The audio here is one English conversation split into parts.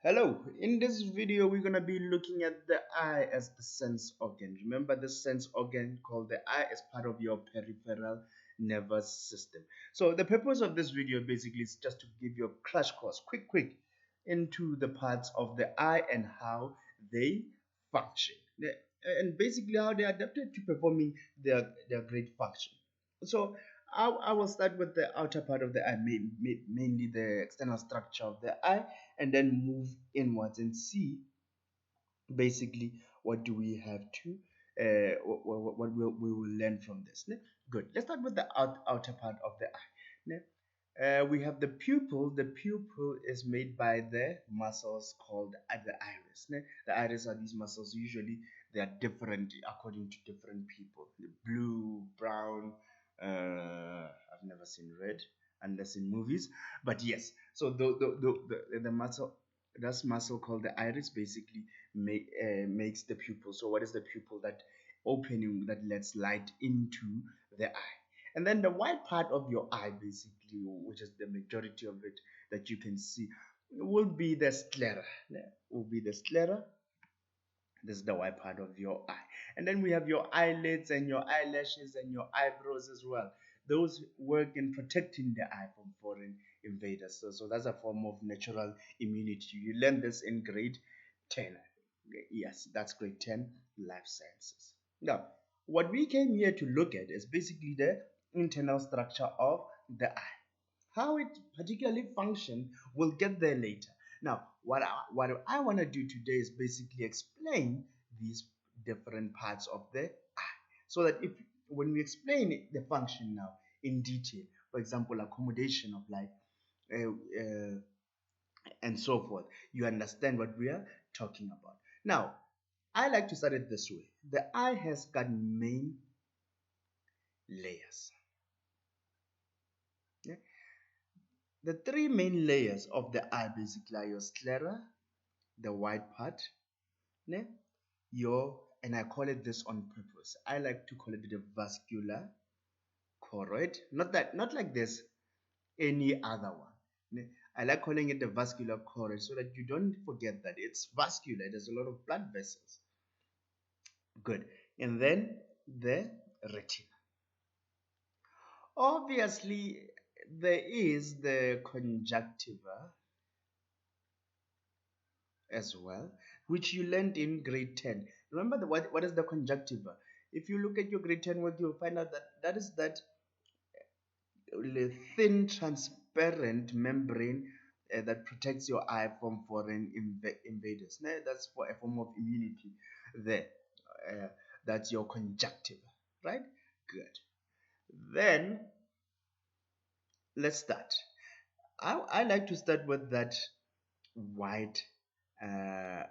Hello, in this video we're going to be looking at the eye as the sense organ. Remember, the sense organ called the eye is part of your peripheral nervous system. So the purpose of this video basically is just to give you a crash course, quick into the parts of the eye and how they function. And basically how they are adapted to performing their great function. So I will start with the outer part of the eye, mainly the external structure of the eye, and then move inwards and see basically what do we have to what we will learn from this. Ne? Good. Let's start with the outer part of the eye. Ne? We have the pupil. The pupil is made by the muscles called the iris. Ne? The iris are these muscles. Usually they are different according to different people. The blue, brown. I've never seen red unless in movies. But yes, so the muscle, that's muscle called the iris basically makes the pupil. So what is the pupil? That opening that lets light into the eye. And then the white part of your eye, basically, which is the majority of it that you can see, will be the sclera. Will be the sclera. This is the white part of your eye. And then we have your eyelids and your eyelashes and your eyebrows as well. Those work in protecting the eye from foreign invaders. So that's a form of natural immunity. You learn this in grade 10. Yes, that's grade 10 life sciences. Now, what we came here to look at is basically the internal structure of the eye. How it particularly function, we'll get there later. Now, what I want to do today is basically explain these different parts of the eye, so that if when we explain the function now in detail, for example, accommodation of light, uh, uh, and so forth, you understand what we are talking about. Now, I like to start it this way. The eye has got main layers. Yeah? The three main layers of the eye basically are your sclera, the white part, ne? And I call it this on purpose. I like to call it the vascular choroid. Not like this, any other one. Ne? I like calling it the vascular choroid so that you don't forget that it's vascular. There's a lot of blood vessels. Good. And then the retina. Obviously, there is the conjunctiva as well, which you learned in grade 10. Remember what is the conjunctiva? If you look at your grade 10 work, you'll find out that is that thin, transparent membrane that protects your eye from foreign invaders. That's for a form of immunity there. Uh, that's your conjunctiva, right? Good. Then let's start. I like to start with that white uh,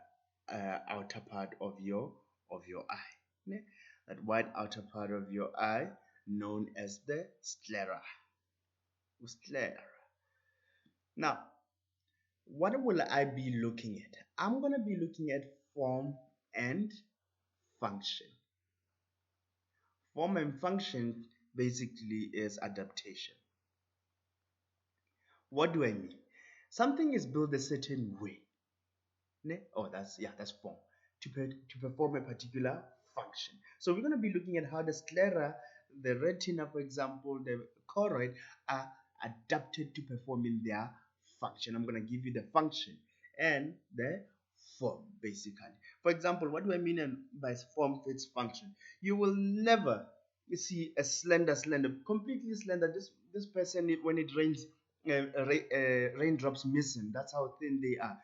outer part of your eye. Ne? That white outer part of your eye known as the sclera. Sclera. Now, what will I be looking at? I'm going to be looking at form and function. Form and function basically is adaptation. What do I mean? Something is built a certain way. Ne? Oh, that's form. To perform a particular function. So we're going to be looking at how the sclera, the retina, for example, the choroid are adapted to performing their function. I'm going to give you the function and the form, basically. For example, what do I mean by form fits function? You will never see a slender, completely slender. This person, when it rains, raindrops missing. That's how thin they are.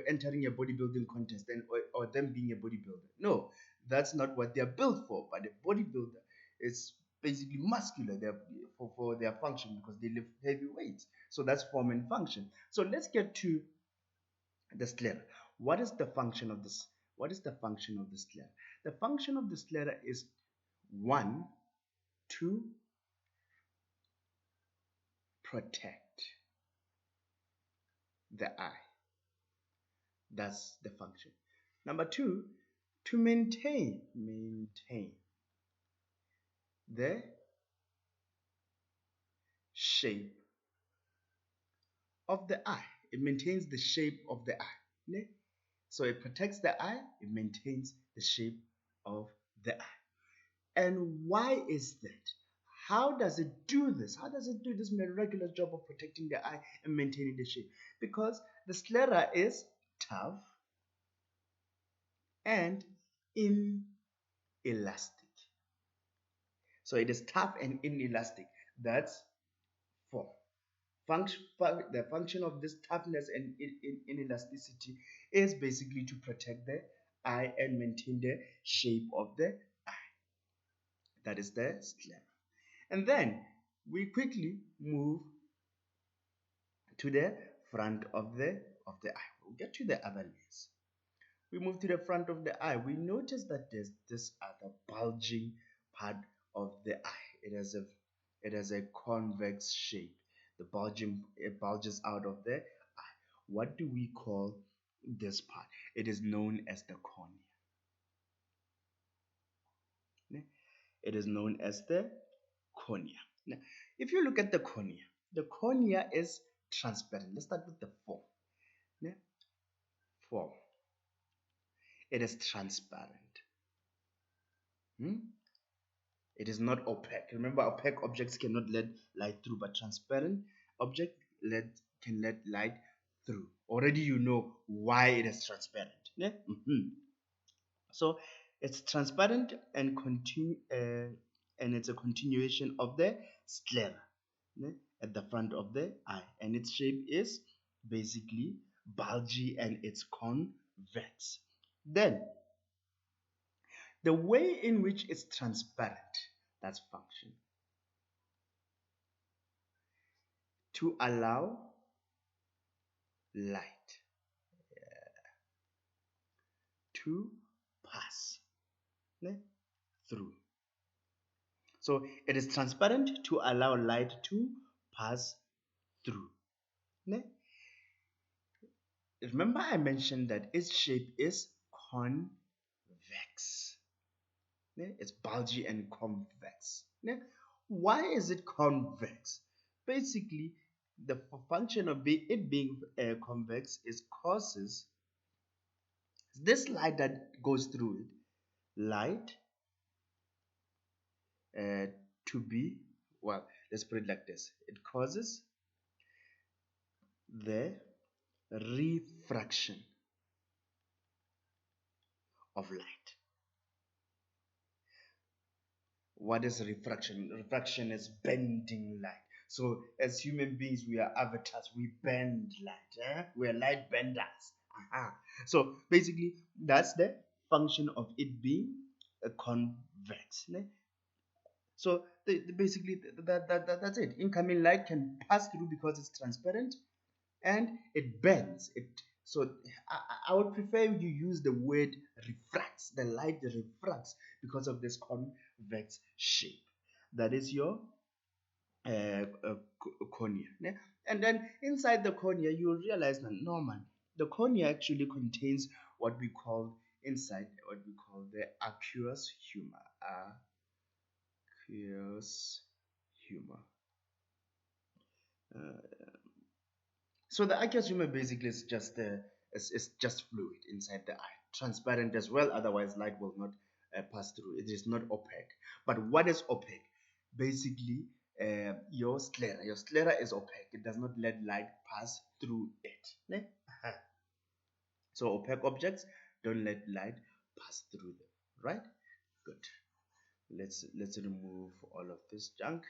Entering a bodybuilding contest or them being a bodybuilder. No, that's not what they're built for. But a bodybuilder is basically muscular for their function because they lift heavy weights. So that's form and function. So let's get to the sclera. What is the function of this? What is the function of the sclera? The function of the sclera is one, to protect the eye. That's the function. Number two, to maintain the shape of the eye. It maintains the shape of the eye. Ne? So it protects the eye, it maintains the shape of the eye. And why is that? How does it do this? How does it do this miraculous job of protecting the eye and maintaining the shape? Because the sclera is tough and inelastic. So it is tough and inelastic. That's four. The function of this toughness and inelasticity is basically to protect the eye and maintain the shape of the eye. That is the sclera. And then we quickly move to the front of the eye. We'll get to the other layers. We move to the front of the eye. We notice that there's this other bulging part of the eye. It has a convex shape. It bulges out of the eye. What do we call this part? It is known as the cornea. It is known as the cornea. Now, if you look at the cornea is transparent. Let's start with the form. Form. It is transparent. It is not opaque. Remember, opaque objects cannot let light through, but transparent object can let light through. Already you know why it is transparent. Yeah? So it's transparent and it's a continuation of the sclera, yeah, at the front of the eye, and its shape is basically bulgy and it's convex. Then the way in which it's transparent, that's function, to allow light to pass, yeah, through. So it is transparent to allow light to pass through. Yeah. Remember I mentioned that its shape is convex. Yeah? It's bulgy and convex. Yeah? Why is it convex? Basically, the function of it being convex is causes this light that goes through it, light to be, well, let's put it like this. It causes the refraction of light. What is refraction? Refraction is bending light. So as human beings, we are avatars. We bend light. We are light benders. So basically, that's the function of it being a convex. So basically, that's it. Incoming light can pass through because it's transparent and it bends. So I would prefer you use the word refracts. The light refracts because of this convex shape. That is your cornea. And then inside the cornea, you will realize that normal. The cornea actually contains what we call the aqueous humor. Aqueous humor. So the aqueous humor basically is just fluid inside the eye, transparent as well. Otherwise, light will not pass through. It is not opaque. But what is opaque? Basically, your sclera. Your sclera is opaque. It does not let light pass through it. So opaque objects don't let light pass through them. Right? Good. Let's remove all of this junk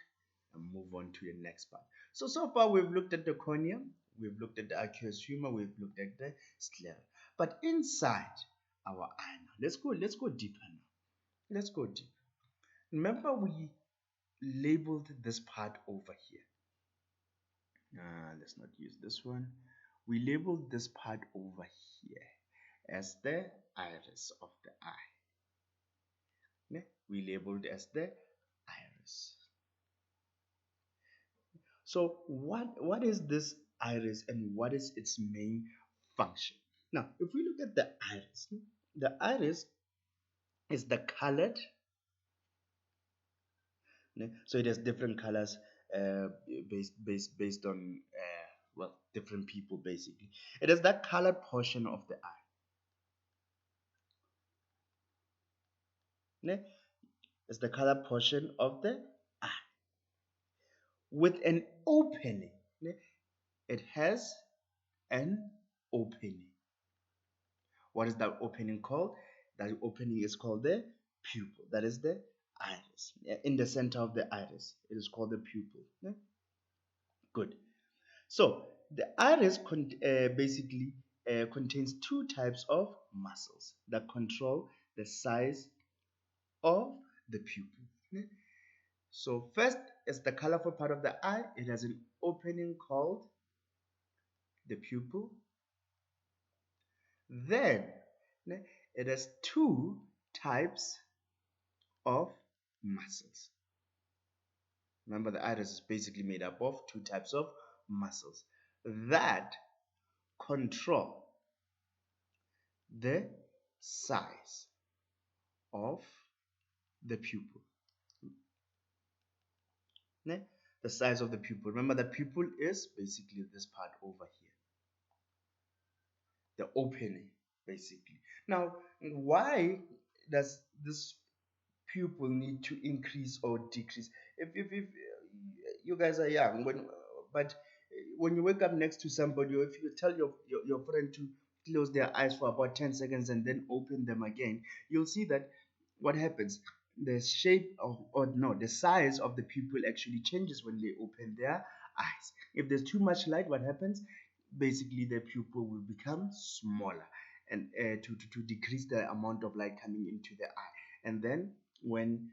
and move on to the next part. So far we've looked at the cornea, we've looked at the aqueous humor, we've looked at the sclera. But inside our eye now, let's go deeper now. Let's go deep. Remember we labeled this part over here. Let's not use this one. We labeled this part over here as the iris of the eye. We labeled as the iris. So what is this iris and what is its main function? Now, if we look at the iris is the colored, so it has different colors based on well, different people basically. It is that colored portion of the eye. Ne? It's the colored portion of the eye with an opening. Ne? It has an opening. What is that opening called? That opening is called the pupil. That is the iris. In the center of the iris, it is called the pupil. Ne? Good. So the iris basically contains two types of muscles that control the size of the pupil. So first is the colorful part of the eye. It has an opening called the pupil. Then it has two types of muscles. Remember, the iris is basically made up of two types of muscles that control the size of the pupil. The size of the pupil. Remember that pupil is basically this part over here. The opening, basically. Now, why does this pupil need to increase or decrease? If you guys are young, but when you wake up next to somebody, or if you tell your friend to close their eyes for about 10 seconds and then open them again, you'll see that what happens, the shape of, or no, the size of the pupil actually changes when they open their eyes. If there's too much light, what happens? Basically, the pupil will become smaller, and to decrease the amount of light coming into the eye. And then when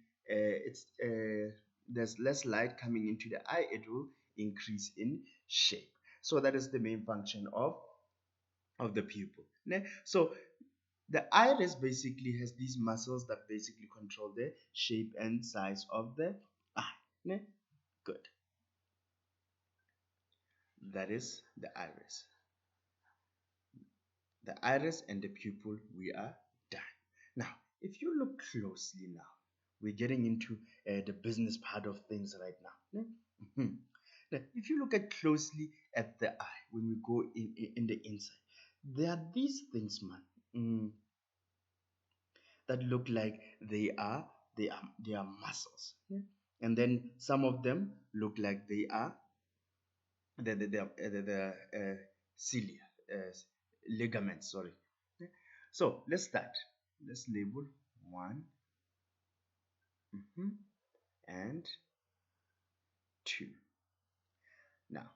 there's less light coming into the eye, it will increase in shape. So that is the main function of the pupil. So the iris basically has these muscles that basically control the shape and size of the eye. Good. That is the iris. The iris and the pupil, we are done. Now, if you look closely now, we're getting into the business part of things right now. Now, if you look at closely at the eye, when we go in the inside, there are these things, man, that look like they are muscles, and then some of them look like they are the cilia, ligaments. Sorry. So let's start. Let's label one, and two. Now,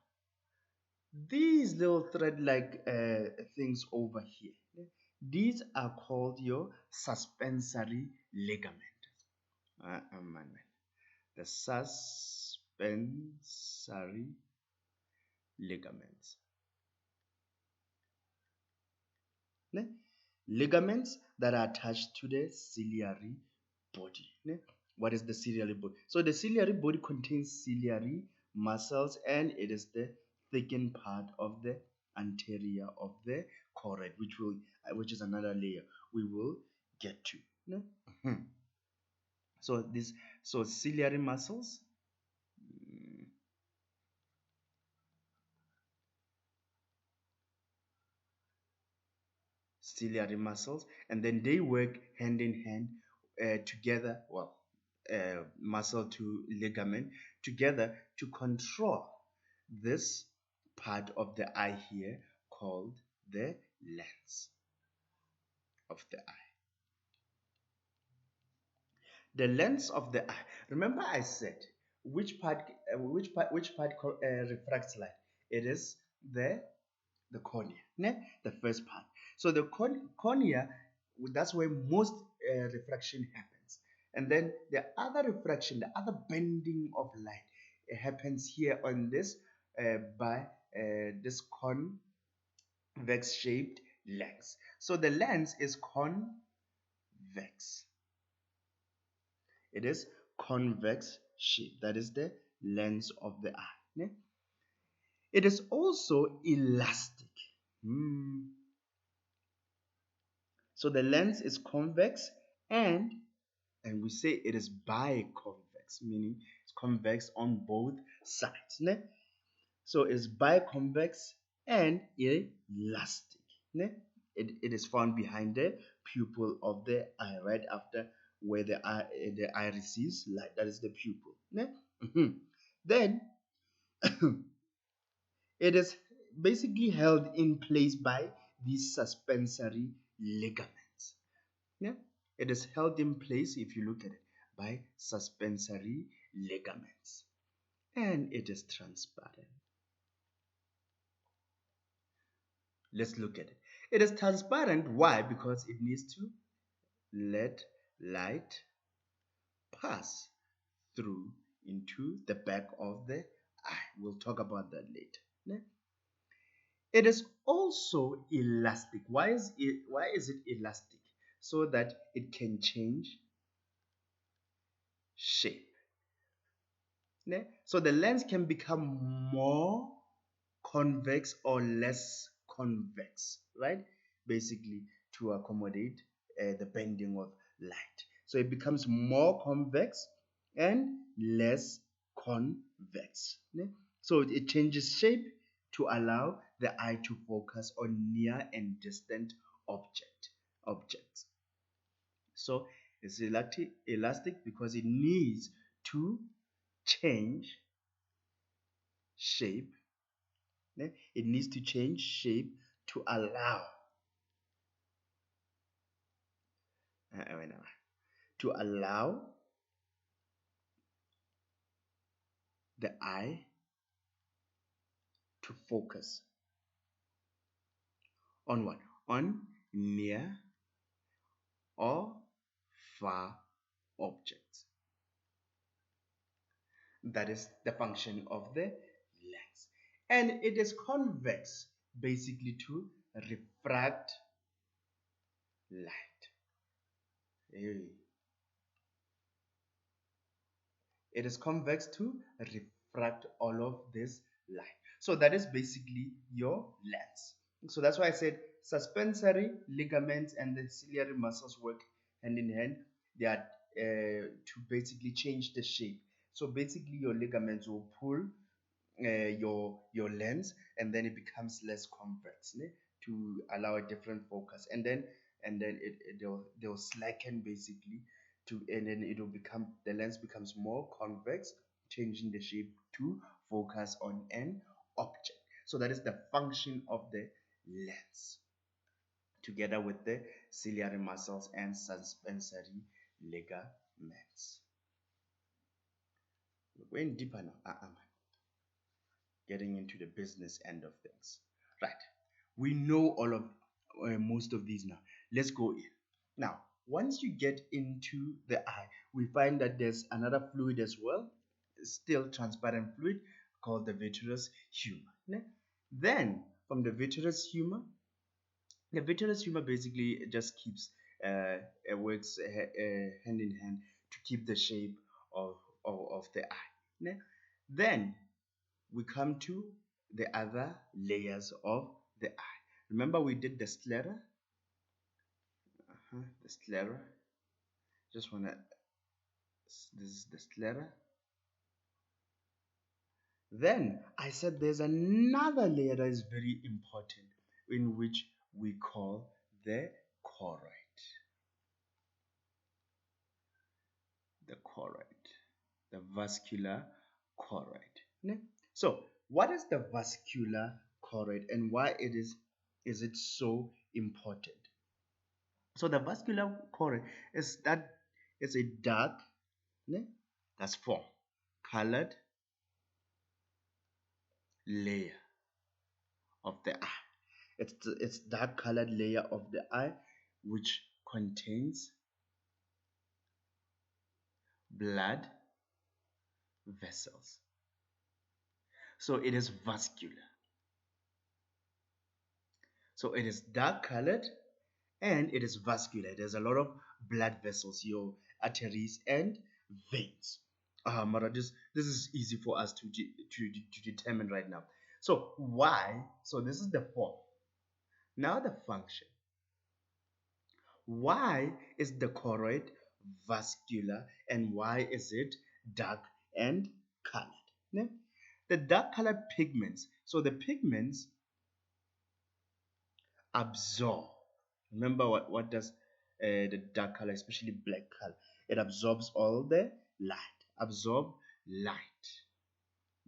these little thread-like things over here, these are called your suspensory ligament. Man, the suspensory ligaments. Ligaments that are attached to the ciliary body. What is the ciliary body? So the ciliary body contains ciliary muscles, and it is the thickened part of the anterior of the choroid, which is another layer we will get to. So ciliary muscles, and then they work hand in hand together. Well, muscle to ligament together to control this part of the eye here called the lens of the eye. The lens of the eye. Remember, I said which part refracts light? It is the cornea, the first part. So the cornea, that's where most refraction happens. And then the other refraction, the other bending of light, it happens here on this by this convex shaped lens. So the lens is convex. It is convex shape. That is the lens of the eye. It is also elastic. So the lens is convex, and we say it is biconvex, meaning it's convex on both sides. So it's biconvex and elastic. Ne? It is found behind the pupil of the eye, right after where the eye receives light. That is the pupil. Ne? Mhm. Then it is basically held in place by these suspensory ligaments. Yeah? It is held in place, if you look at it, by suspensory ligaments. And it is transparent. Let's look at it. It is transparent. Why? Because it needs to let light pass through into the back of the eye. We'll talk about that later. Ne? It is also elastic. Why is it elastic? So that it can change shape. Ne? So the lens can become more convex or less convex, right? Basically, to accommodate the bending of light. So it becomes more convex and less convex. Ne? So it changes shape to allow the eye to focus on near and distant objects. So it's elastic because it needs to change shape. It needs to change shape to allow to allow the eye to focus on what? On near or far objects. That is the function of the lens. And it is convex basically to refract light. It is convex to refract all of this light. So that is basically your lens. So that's why I said suspensory ligaments and the ciliary muscles work hand in hand. They are to basically change the shape. So basically your ligaments will pull your lens, and then it becomes less convex, né? To allow a different focus, and then they'll slacken basically to, and then it will become, the lens becomes more convex, changing the shape to focus on an object. So that is the function of the lens, together with the ciliary muscles and suspensory ligaments. We're going deeper now. Getting into the business end of things. Right. We know all of most of these now. Let's go in. Now, once you get into the eye, we find that there's another fluid as well, still transparent fluid, called the vitreous humor. Ne? Then, from the vitreous humor, the vitreous humor basically just keeps works hand in hand to keep the shape of the eye. Ne? Then we come to the other layers of the eye. Remember we did the sclera? The sclera. Just wanna, this is the sclera. Then I said there's another layer that is very important, in which we call the choroid. The choroid. The vascular choroid. So what is the vascular choroid, and why is it so important? So the vascular choroid is that it's a dark, that's form, colored layer of the eye. It's dark colored layer of the eye which contains blood vessels. So it is vascular. So it is dark colored and it is vascular. There's a lot of blood vessels, your arteries and veins. Mara, this is easy for us to determine right now. So why? So this is the form. Now the function. Why is the choroid vascular and why is it dark and colored? The dark colored pigments, so the pigments absorb. Remember what does the dark color, especially black color, it absorbs all the light. Absorb light.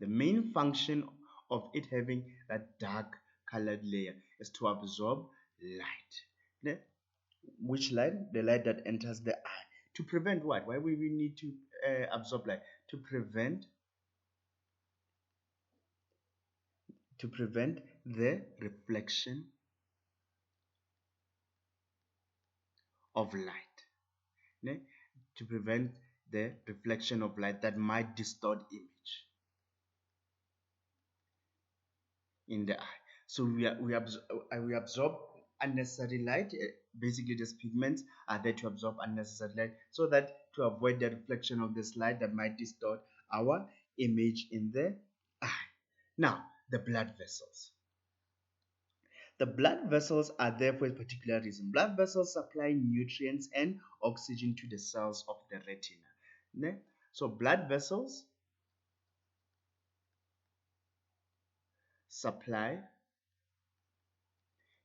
The main function of it having that dark colored layer is to absorb light. Okay? Which light? The light that enters the eye. To prevent what? Why we need to absorb light? To prevent the reflection of light. Okay? To prevent the reflection of light that might distort image in the eye. So we absorb unnecessary light. Basically, these pigments are there to absorb unnecessary light, so that to avoid the reflection of this light that might distort our image in the eye. Now, the blood vessels. The blood vessels are there for a particular reason. Blood vessels supply nutrients and oxygen to the cells of the retina. Ne? So blood vessels supply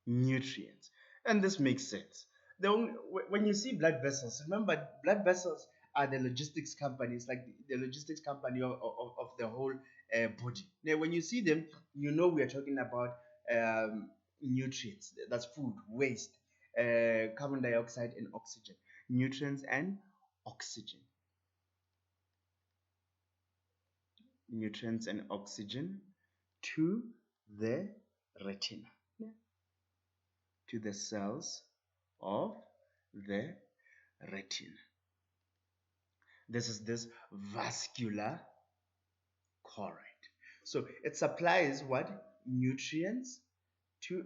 nutrients, and this makes sense. When you see blood vessels, remember blood vessels are the logistics companies, like the logistics company of the whole body. Now when you see them, you know we are talking about nutrients. That's food, waste, carbon dioxide and oxygen. Nutrients and oxygen. Nutrients and oxygen to the retina, to the cells of the retina. This is this vascular current. So it supplies what? Nutrients to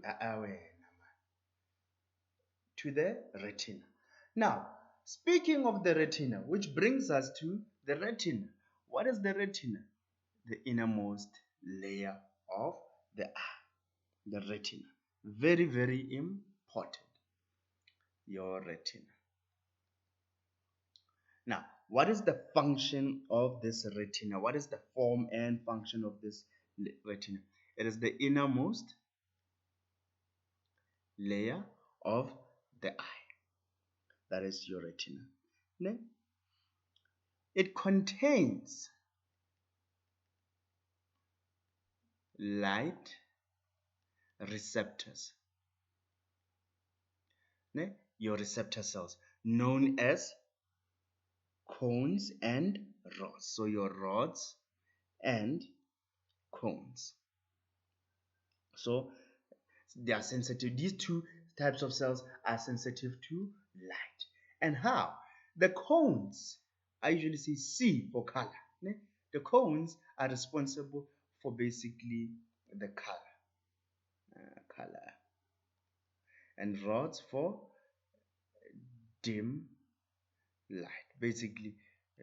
the retina. Now, speaking of the retina, which brings us to the retina. What is the retina? The innermost layer of the eye, the retina. Very, very important. Your retina. Now, what is the function of this retina? What is the form and function of this retina? It is the innermost layer of the eye. That is your retina. It contains light receptors. Your receptor cells, known as cones and rods. So your rods and cones. So they are sensitive. These two types of cells are sensitive to light. And how? The cones, I usually say C for color. The cones are responsible for basically the color. And rods for dim light, basically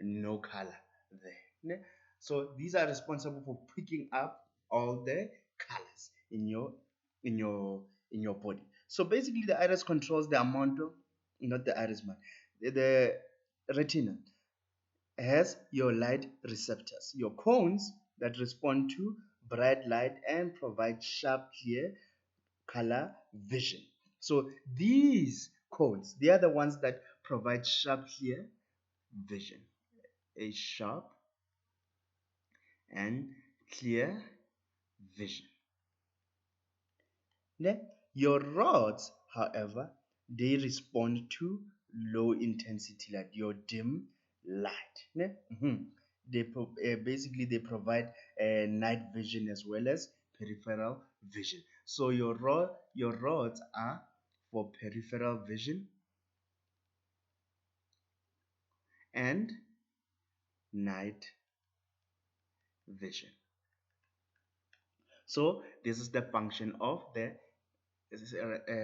no color there. So these are responsible for picking up all the colors in your body. So basically the iris controls the amount of, not the iris, man, the retina has your light receptors, your cones that respond to bright light and provide sharp, clear color vision. So these cones, they are the ones that provide sharp, clear vision. A sharp and clear vision. Your rods, however, they respond to low intensity light, your dim light. Basically they provide night vision as well as peripheral vision. So your rods are for peripheral vision and night vision. So this is the function of the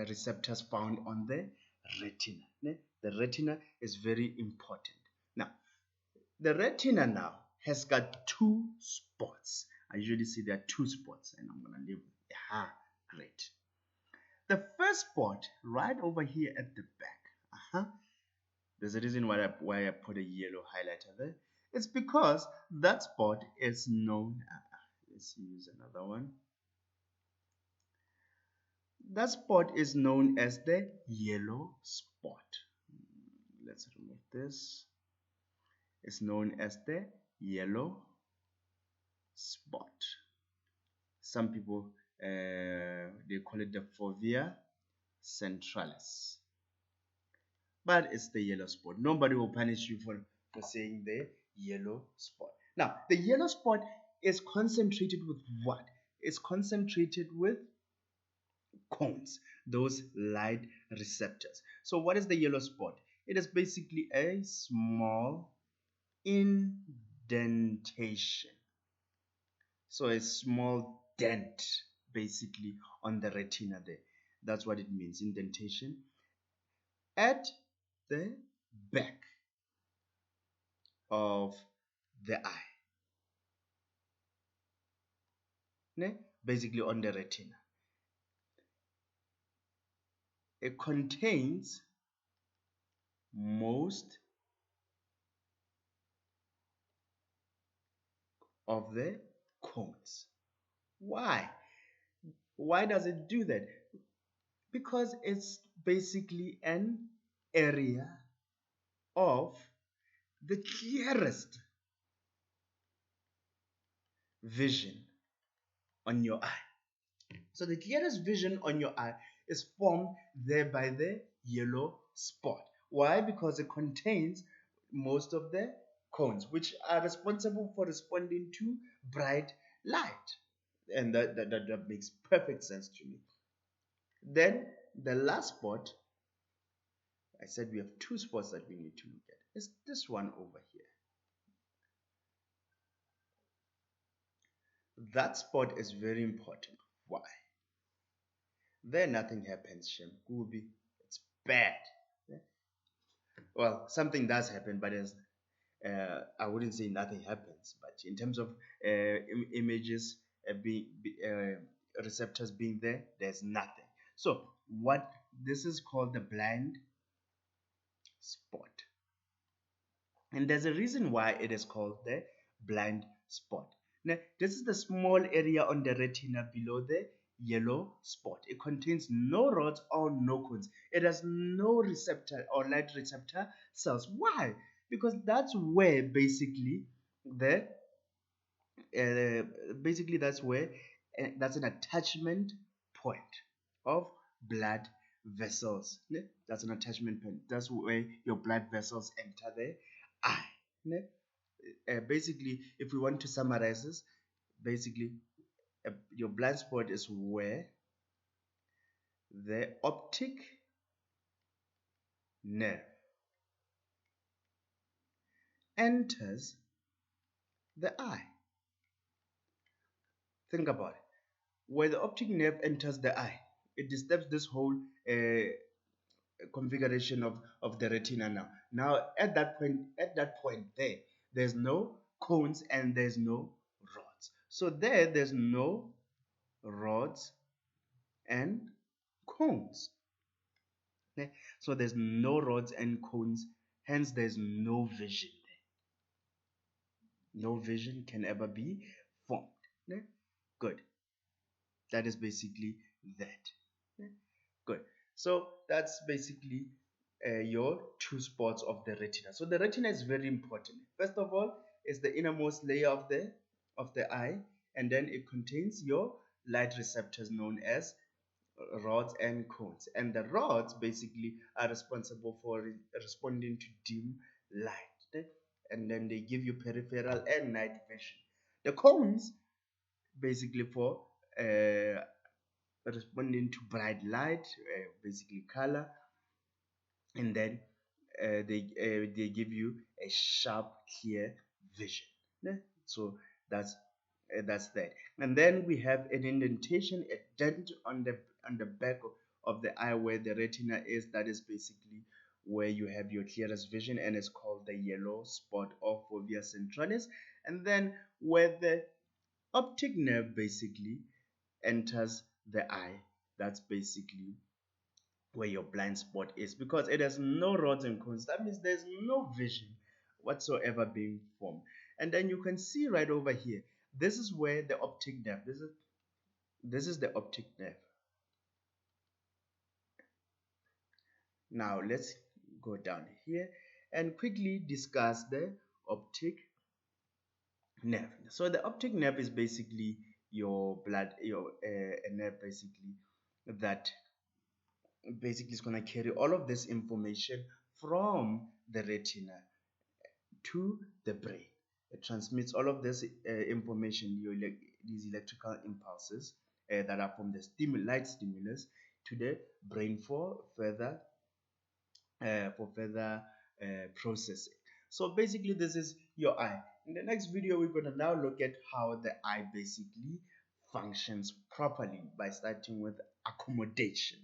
receptors found on the retina. The retina is very important. Now, the retina now has got two spots. I usually see there are two spots, and I'm gonna leave. Great. The first spot right over here at the back. There's a reason why I put a yellow highlighter there. It's because that spot is known. Let's use another one. That spot is known as the yellow spot. Let's remove this. It's known as the yellow spot. Some people they call it the fovea centralis, but it's the yellow spot. Nobody will punish you for saying the yellow spot. Now, the yellow spot is concentrated with what? It's concentrated with cones, those light receptors. So what is the yellow spot? It is basically a small indentation. So a small dent basically on the retina there. That's what it means, indentation at the back of the eye. Basically on the retina. It contains most of the cones. Why? Why does it do that? Because it's basically an area of the clearest vision on your eye. So the clearest vision on your eye is formed there by the yellow spot. Why? Because it contains most of the cones, which are responsible for responding to bright light. And that makes perfect sense to me. Then the last spot, I said we have two spots that we need to look at, is this one over here. That spot is very important. Why? There nothing happens, Shem. Kubi. It's bad. Well, something does happen, but I wouldn't say nothing happens. But in terms of images receptors being there, there's nothing. So what this is called the blind spot. And there's a reason why it is called the blind spot. Now, this is the small area on the retina below the yellow spot. It contains no rods or no cones. It has no receptor or light receptor cells. Why? Because that's where basically that's where that's an attachment point of blood vessels. That's an attachment point. That's where your blood vessels enter the eye. Basically, if we want to summarize this, basically your blind spot is where the optic nerve enters the eye. Think about it. Where the optic nerve enters the eye, it disturbs this whole configuration of the retina now. Now at that point there's no cones and there's no rods. So there's no rods and cones. Okay? So there's no rods and cones, hence there's no vision there. No vision can ever be formed. Okay? Good. That is basically that. Okay? Good. So that's basically your two spots of the retina. So the retina is very important. First of all, it's the innermost layer of the eye, and then it contains your light receptors known as rods and cones. And the rods basically are responsible for responding to dim light, and then they give you peripheral and night vision. The cones basically for responding to bright light, basically color, and then they give you a sharp, clear vision. So that's that. And then we have an indentation, a dent on the back of the eye where the retina is. That is basically where you have your clearest vision, and it's called the yellow spot or fovea centralis. And then where the optic nerve basically enters the eye, that's basically where your blind spot is, because it has no rods and cones. That means there's no vision whatsoever being formed. And then you can see right over here, This is where the optic nerve, this is the optic nerve. Now let's go down here and quickly discuss the optic nerve. So the optic nerve is basically your blood, your a nerve basically that basically is going to carry all of this information from the retina to the brain. It transmits all of this information, these electrical impulses that are from the light stimulus to the brain for further processing. So basically, this is your eye. In the next video, we're going to now look at how the eye basically functions properly by starting with accommodation.